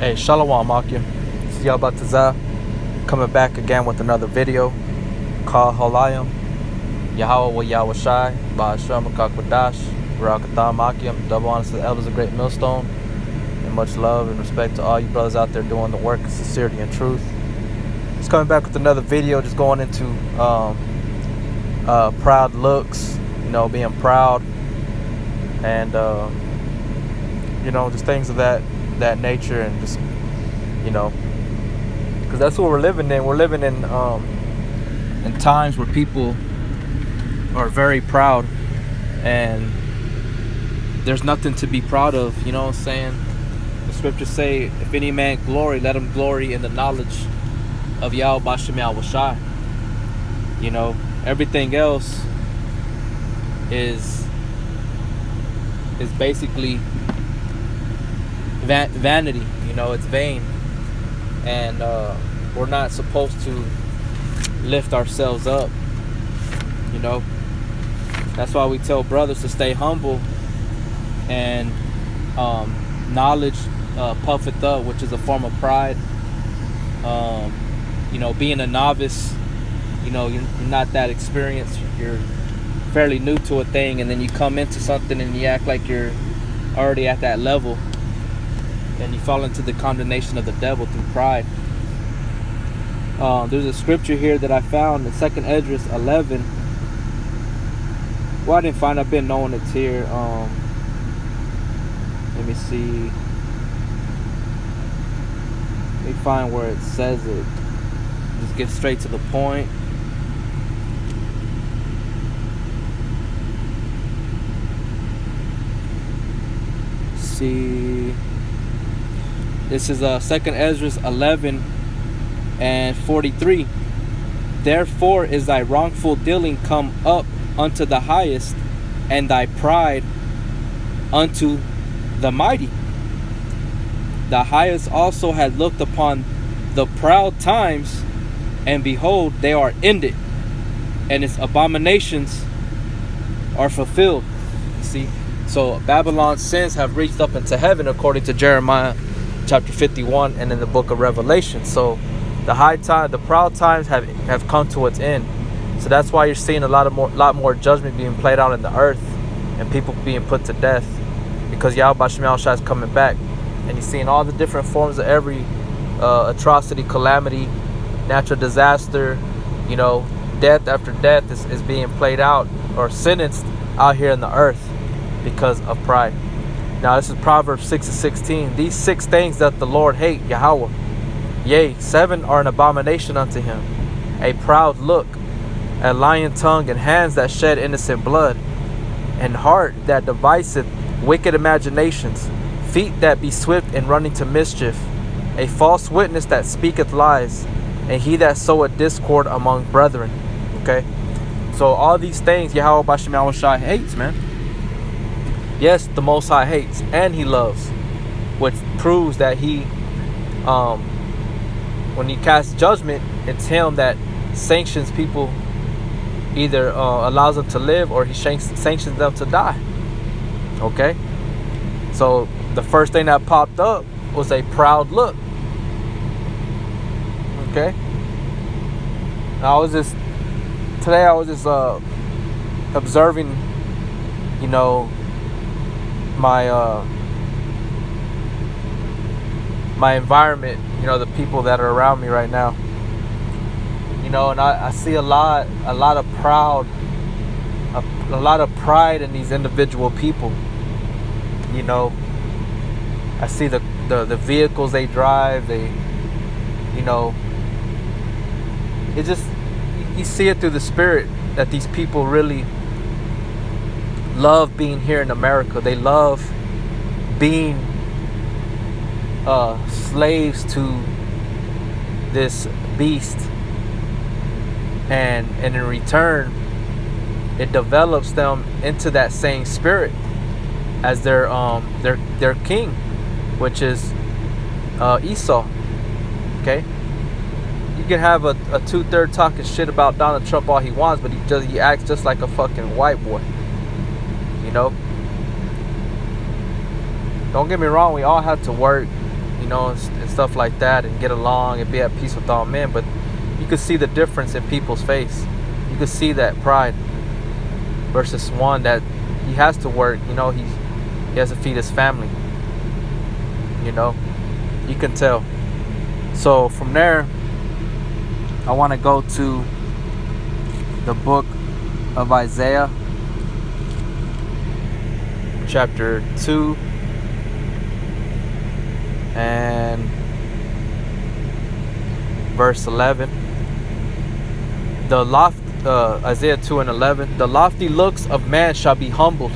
Hey, Shalom Akim. This is Yabatazah coming back again with another video called Holayim Yahweh wa Yahweh Shai Ba'ashem Akakwadash Barakatham Akim. Double honors to the elders of Great Millstone, and much love and respect to all you brothers out there doing the work of sincerity and truth. Just coming back with another video, just going into proud looks, being proud, and just things of that nature, and just because that's what we're living in. We're living in times where people are very proud, and there's nothing to be proud of. You know what I'm saying? The scriptures say, if any man glory, let him glory in the knowledge of Yahweh B'Shem Yahweh Shai. Everything else is basically vanity. It's vain, and we're not supposed to lift ourselves up. That's why we tell brothers to stay humble, and knowledge puffeth up, which is a form of pride. Being a novice, you're not that experienced, you're fairly new to a thing, and then you come into something and you act like you're already at that level, and you fall into the condemnation of the devil through pride. There's a scripture here that I found in 2nd Esdras 11. Well, I didn't find, I've been knowing it's here. Let me see. Let me find where it says it. Just get straight to the point. See, this is 2nd Esdras 11 and 43. Therefore is thy wrongful dealing come up unto the highest, and thy pride unto the mighty. The highest also had looked upon the proud times, and behold, they are ended, and its abominations are fulfilled. See, so Babylon's sins have reached up into heaven, according to Jeremiah chapter 51 and in the book of Revelation. So the proud times have come to its end. So that's why you're seeing a lot more judgment being played out in the earth, and people being put to death, because Yahweh B'Shem Yahweh Shai is coming back, and you're seeing all the different forms of every atrocity, calamity, natural disaster, death after death is being played out or sentenced out here in the earth because of pride. Now this is Proverbs 6:16. These 6 things that the Lord hate, Yahweh, yea, 7 are an abomination unto him: a proud look, a lying tongue, and hands that shed innocent blood, and heart that deviseth wicked imaginations, feet that be swift in running to mischief, a false witness that speaketh lies, and he that soweth discord among brethren. Okay, so all these things Yahweh B'Shem Yahweh Shai hates, man. Yes, the Most High hates, and he loves, which proves that he, when he casts judgment, it's him that sanctions people, either allows them to live, or he sanctions them to die. Okay, so the first thing that popped up was a proud look. Okay, I was just observing, my environment, the people that are around me right now, and I see a lot of pride in these individual people. I see the vehicles they drive, it just, you see it through the spirit that these people really love being here in America. They love being slaves to this beast, and in return it develops them into that same spirit as their king, which is Esau. Okay, you can have a 2/3 talking shit about Donald Trump all he wants, but he acts just like a fucking white boy. Don't get me wrong, we all have to work, you know, and stuff like that, and get along and be at peace with all men. But you could see the difference in people's face. You could see that pride versus one that he has to work, you know, he has to feed his family, you know, you can tell. So from there, I want to go to the book of Isaiah, chapter 2 and verse 11. Isaiah 2 and 11. The lofty looks of man shall be humbled.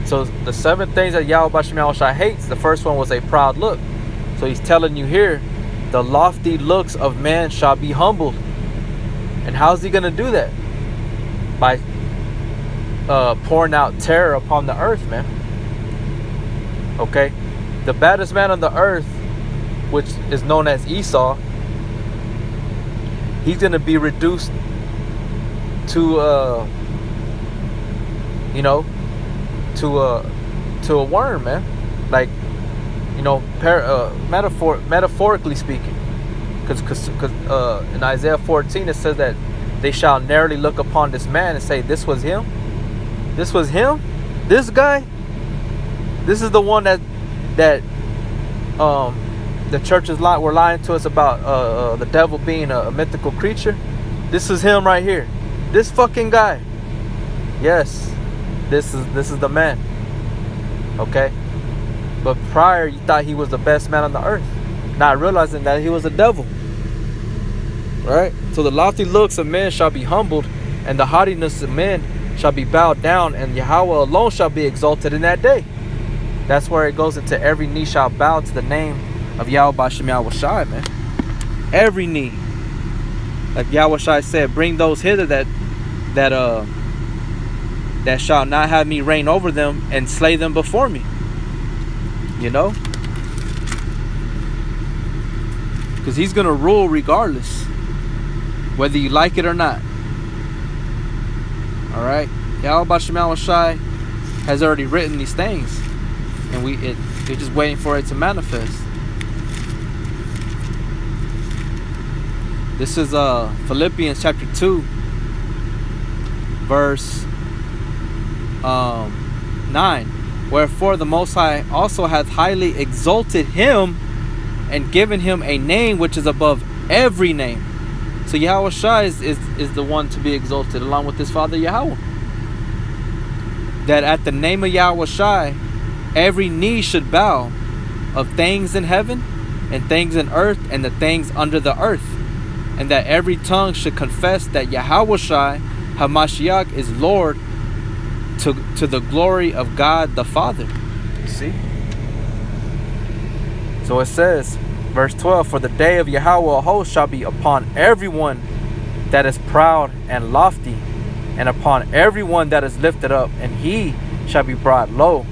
So the 7 things that Yahweh Shem Yahushua hates, the first one was a proud look. So he's telling you here, the lofty looks of man shall be humbled. And how's he going to do that? By pouring out terror upon the earth, man. Okay? The baddest man on the earth, which is known as Esau, he's going to be reduced to you know, to a worm, man. Like, you know, metaphorically speaking, because in Isaiah 14 it says that they shall narrowly look upon this man and say, this was him, this guy, this is the one that the churches were lying to us about, the devil being a mythical creature. This is him right here. This fucking guy. Yes, this is the man. Okay? But prior, you thought he was the best man on the earth, not realizing that he was a devil. Right? So the lofty looks of men shall be humbled, and the haughtiness of men shall be bowed down, and Yahweh alone shall be exalted in that day. That's where it goes into every knee shall bow to the name of Yahweh Shem Yahushai, man. Every knee. Like Yahushai said, bring those hither that shall not have me reign over them, and slay them before me. You know? Because he's going to rule regardless, whether you like it or not. Alright? Yahweh Shem Yahushai has already written these things, and we're just waiting for it to manifest. This is Philippians chapter 2, verse 9. Wherefore the Most High also hath highly exalted him, and given him a name which is above every name. So Yahushua is the one to be exalted, along with his Father Yahweh. That at the name of Yahushua, every knee should bow, of things in heaven, and things in earth, and the things under the earth. And that every tongue should confess that Yahushua HaMashiach is Lord, to the glory of God the Father. See? So it says, verse 12, for the day of Yahweh of hosts shall be upon everyone that is proud and lofty, and upon everyone that is lifted up, and he shall be brought low.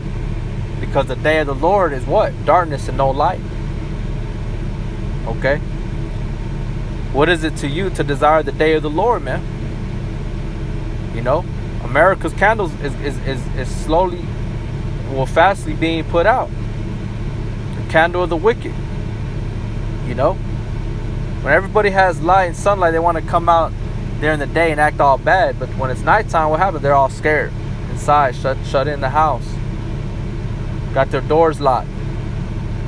Because the day of the Lord is what? Darkness and no light. Okay? What is it to you to desire the day of the Lord, man? You know? America's candles is slowly, fastly being put out. The candle of the wicked. You know? When everybody has light and sunlight, they want to come out during the day and act all bad. But when it's nighttime, what happens? They're all scared. Inside, shut in the house. Got their doors locked.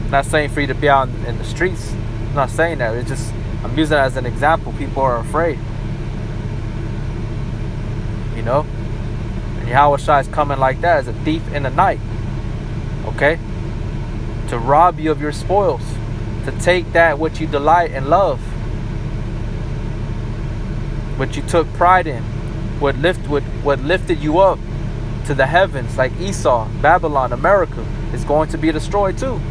Not saying for you to be out in the streets. I'm not saying that. It's just, I'm using it as an example. People are afraid. You know? And Yahushua is coming like that, as a thief in the night. Okay? To rob you of your spoils. To take that which you delight and love. What you took pride in. What lifted you up to the heavens, like Esau, Babylon, America, is going to be destroyed too.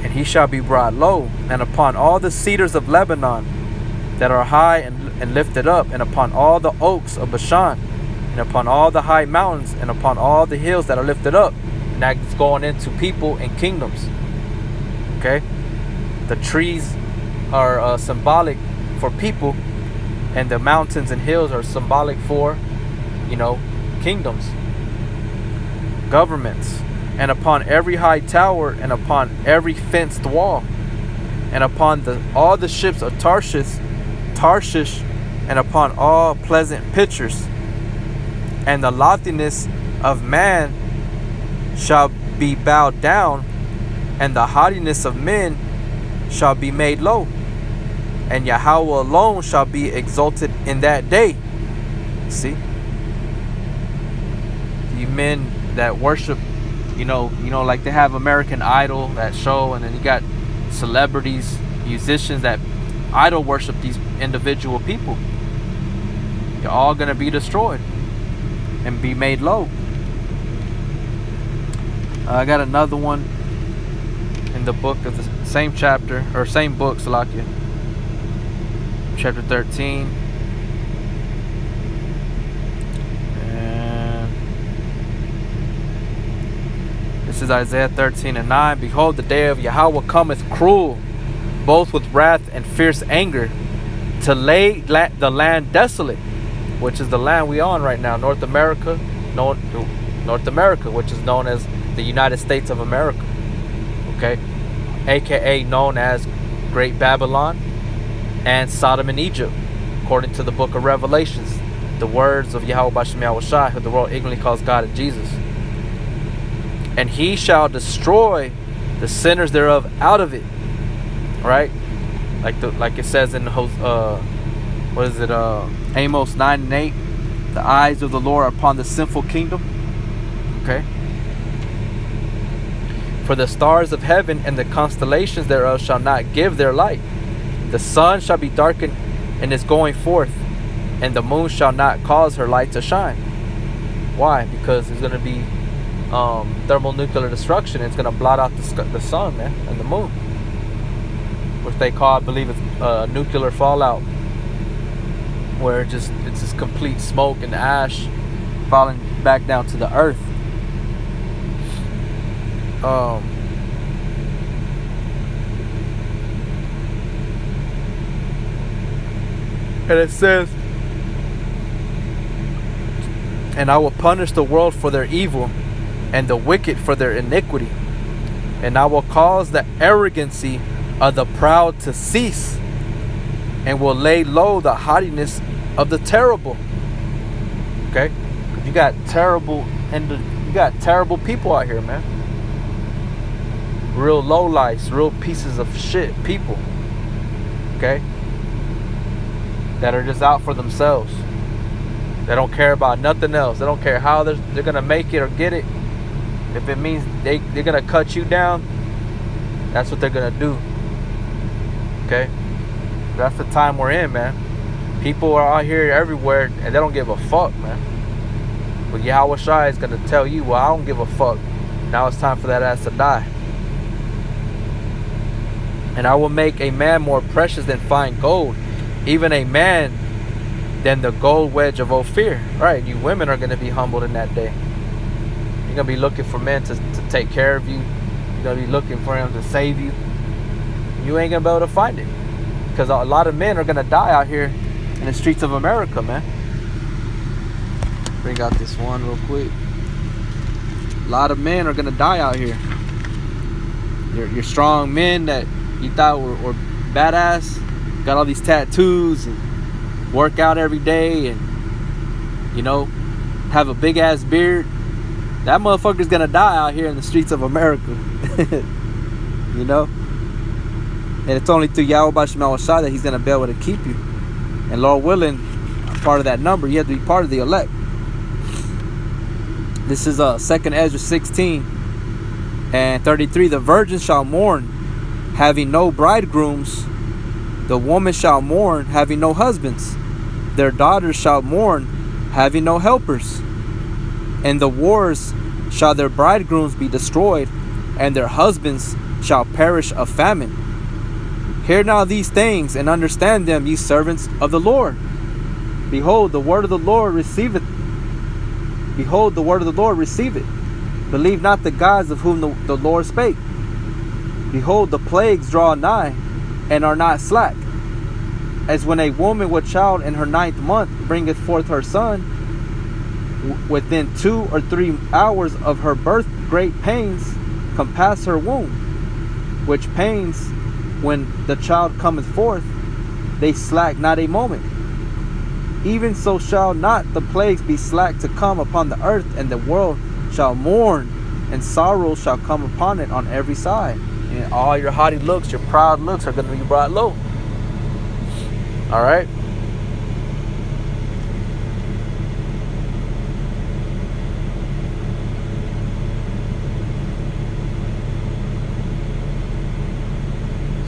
And he shall be brought low, and upon all the cedars of Lebanon that are high and lifted up, and upon all the oaks of Bashan, and upon all the high mountains, and upon all the hills that are lifted up. And that's going into people and kingdoms. Okay? The trees are symbolic for people, and the mountains and hills are symbolic for, you know, kingdoms, governments, and upon every high tower, and upon every fenced wall, and upon all the ships of Tarshish, and upon all pleasant pictures. And the loftiness of man shall be bowed down, and the haughtiness of men shall be made low, and Yahweh alone shall be exalted in that day. See, you men that worship, like they have American Idol, that show, and then you got celebrities, musicians that idol worship these individual people. You're all gonna be destroyed and be made low. I got another one in the book of the same chapter, or same book, Salakia, chapter 13. And this is Isaiah 13:9. Behold, the day of Yahweh cometh cruel, both with wrath and fierce anger, to lay the land desolate, which is the land we on right now, North America, which is known as the United States of America, okay, aka known as Great Babylon and Sodom and Egypt, according to the book of Revelations, the words of Yahweh Bashem Yahushai, who the world ignorantly calls God and Jesus. And he shall destroy the sinners thereof out of it, right? Like it says in Amos 9:8, the eyes of the Lord are upon the sinful kingdom. Okay. For the stars of heaven and the constellations thereof shall not give their light. The sun shall be darkened in its going forth, and the moon shall not cause her light to shine. Why? Because there's going to be thermonuclear destruction. It's going to blot out the sun, man, and the moon, which they call, I believe, it's nuclear fallout, where it's just complete smoke and ash falling back down to the earth. And it says, and I will punish the world for their evil, and the wicked for their iniquity, and I will cause the arrogancy of the proud to cease, and will lay low the haughtiness of the terrible. Okay, you got terrible people out here, man. Real lowlifes, real pieces of shit people. Okay, that are just out for themselves. They don't care about nothing else. They don't care how they're gonna make it or get it. If it means they're gonna cut you down, that's what they're gonna do. Okay, that's the time we're in, man. People are out here everywhere and they don't give a fuck, man. But Yahweh Shai is gonna tell you, well, I don't give a fuck. Now it's time for that ass to die. And I will make a man more precious than fine gold, even a man than the gold wedge of Ophir. Right, you women are going to be humbled in that day. You're going to be looking for men to take care of you. You're going to be looking for them to save you. You ain't going to be able to find it, because a lot of men are going to die out here in the streets of America, man. Bring out this one real quick. A lot of men are going to die out here. Your strong men that you thought were badass, got all these tattoos and work out every day and, have a big ass beard. That motherfucker's gonna die out here in the streets of America. And it's only through Yahweh Bashem Yahushai that he's gonna be able to keep you. And Lord willing, part of that number, you have to be part of the elect. This is 2nd Ezra 16:33. The virgins shall mourn, having no bridegrooms. The woman shall mourn, having no husbands. Their daughters shall mourn, having no helpers. In the wars shall their bridegrooms be destroyed, and their husbands shall perish of famine. Hear now these things, and understand them, ye servants of the Lord. Behold, the word of the Lord receiveth. Behold, the word of the Lord receive it. Believe not the gods of whom the Lord spake. Behold, the plagues draw nigh, and are not slack. As when a woman with child in her 9th month bringeth forth her son, within 2 or 3 hours of her birth, great pains compass her womb, which pains, when the child cometh forth, they slack not a moment. Even so shall not the plagues be slack to come upon the earth, and the world shall mourn, and sorrow shall come upon it on every side. And all your haughty looks, your proud looks are going to be brought low. All right.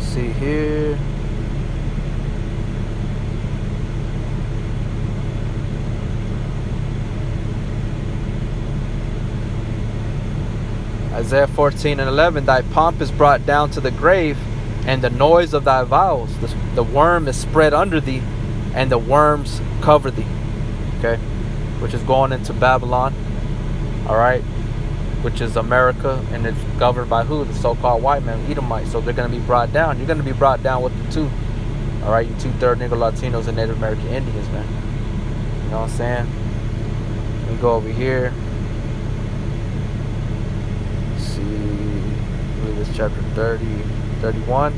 See here. Isaiah 14:11, thy pomp is brought down to the grave, and the noise of thy vows. The worm is spread under thee, and the worms cover thee. Okay, which is going into Babylon. All right, which is America, and it's governed by who? The so-called white man, Edomites. So they're going to be brought down. You're going to be brought down with them too. All right, you 2/3 Negro Latinos and Native American Indians, man. You know what I'm saying? Let me go over here. See, I believe it's chapter 31.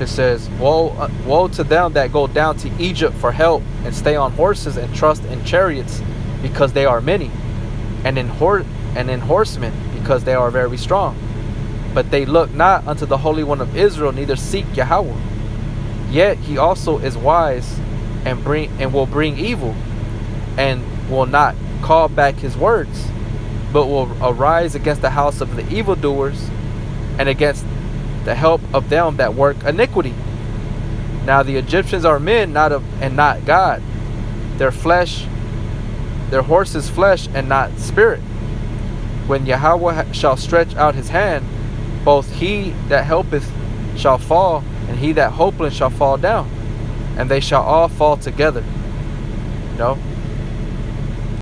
It says, woe to them that go down to Egypt for help, and stay on horses, and trust in chariots, because they are many, and in horsemen, because they are very strong. But they look not unto the Holy One of Israel, neither seek Yahweh. Yet he also is wise, and will bring evil, and will not call back his words, but will arise against the house of the evildoers, and against the help of them that work iniquity. Now the Egyptians are men, and not God. Their horses flesh, and not spirit. When Yahweh shall stretch out his hand, both he that helpeth shall fall, and he that hopeth shall fall down, and they shall all fall together. You know?